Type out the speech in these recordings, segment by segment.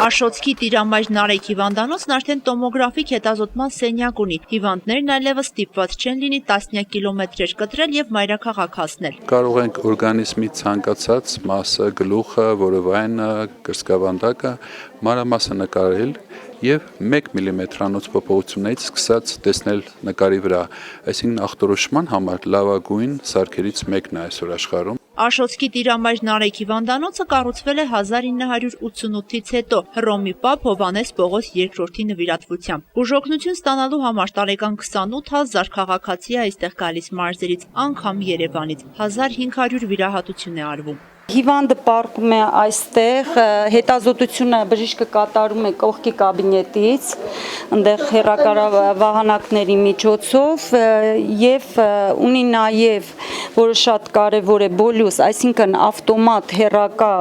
Աշոտսկի տիրամայր Նարեկ հիվանդանոցն արդեն տոմոգրաֆիկ հետազոտման սենյակ ունի։ Հիվանդներն այլևս ստիպված չեն լինի տասնյակ կիլոմետրեր կտրել եւ մայրաքաղաք հասնել։ Կարող ենք օրգանիզմի ցանկացած մասը, գլուխը, որովայնը, կրծքավանդակը մանրամասը նկարել եւ 1 մմ-անոց փոփոխություններից սկսած տեսնել նկարի վրա, այսինքն ախտորոշման համար լավագույն սարքերից մեկն է այսօր աշխարհում։ Աշոտսկի տիրամայր Նարեկ հիվանդանոցը կառուցվել է 1988-ից հետո Հռոմի պապ Հովհաննես Պողոս II-ի նվիրատվությամբ։ Բուժօգնություն ստանալու համար տարեկան 28,000 քաղաքացի է այստեղ գալիս մարզերից, անգամ Երևանից 1500 վիրահատություն է արվում։ Հիվանդը պառկում է այստեղ, հետազոտությունը բժիշկը կատարում է կողքի կաբինետից, այնտեղ հեռակարավահանակների միջոցով եւ ունի նաեւ, որը շատ կարեւոր է, բոլյուս, այսինքն ավտոմատ հեռակա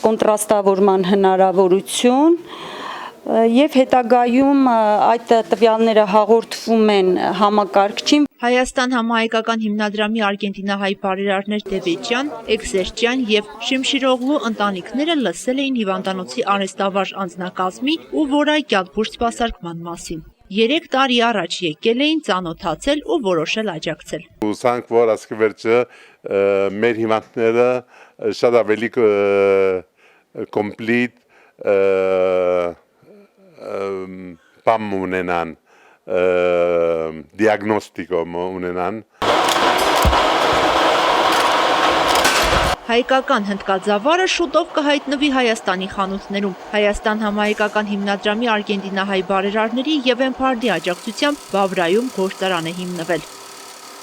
կոնտրաստավորման հնարավորություն եւ հետագայում այդ տվյալները հաղորդվում են համակարգչին։ Հայաստան համահայկական հիմնադրամի արգենտինահայ բարերարներ Դևեջյան, Էքսերճյան եւ Շիմշիրօղլու ընտանիքները լսել էին հիվանդանոցի արհեստավարժ անձնակազմի ու որակյալ բուժսպասարկման մասին։ 3 տարի առաջ եկել էին, ծանոթացել ու որոշել աջակցել։ Ուսանք, որ ասկվերջը մեր հիվանդները շատ ավելի կոմպլիտ բամ ունենան, դիագնոստիկոմ ունենան։ Հայկական հնդկաձավարը շուտով կհայտնվի Հայաստանի խանութներում։ Հայաստան համահայկական հիմնադրամի արգենտինահայ բարերարների եւ Էմփարդի աջակցությամբ Բավրայում գործարան է հիմնվել։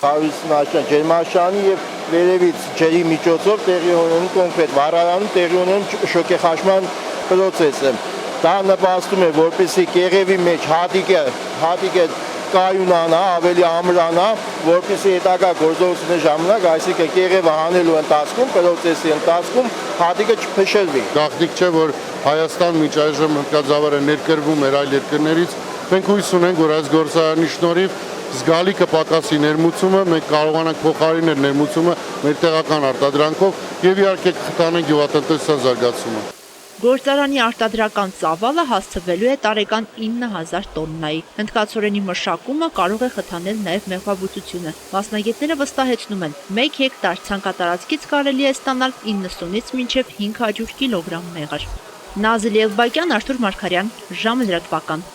Հարուսնաշան, ջերմաշանի եւ վերևից ջերի միջոցով տեղի ունենում կոնկրետ վառարանում տեղի ունենում շոկեխաշման պրոցեսը։ Դա նպաստում է, որպեսզի կեղևի մեջ հատիկը կայունանա, ավելի ամրանա, որպեսզի հետագա գործողությունների ժամանակ, այսինքն կեղևը հանելու ընթացքում, պրոցեսի ընթացքում հատիկը չփշրվի։ Գաղտնիք չէ, որ Հայաստան մինչ այժմ հնդկաձավարը ներկրվում էր այլ երկրներից։ Մենք հույս ունենք, որ այս գործարանի շնորհիվ զգալի կպակասի ներմուծումը, մենք կարողանանք փոխարինել ներմուծումը մեր տեղական արտադրանքով եւ իհարկե կխթանենք գյուղատնտեսության զարգացումը։ Գործարանի արտադրական ծավալը հասցվելու է տարեկան 9000 տոննայի։ Հնդկացորենի մշակումը կարող է խթանել նաև մեղվաբուծությունը։ Մասնագետները վստահեցնում են, 1 հեկտար ցանկատարածքից կարելի է ստանալ 90-ից մինչև 500 կիլոգրամ մեղր։ Նազիլ Էլբակյան, Արթուր Մարգարյան, ժամը լրատվական։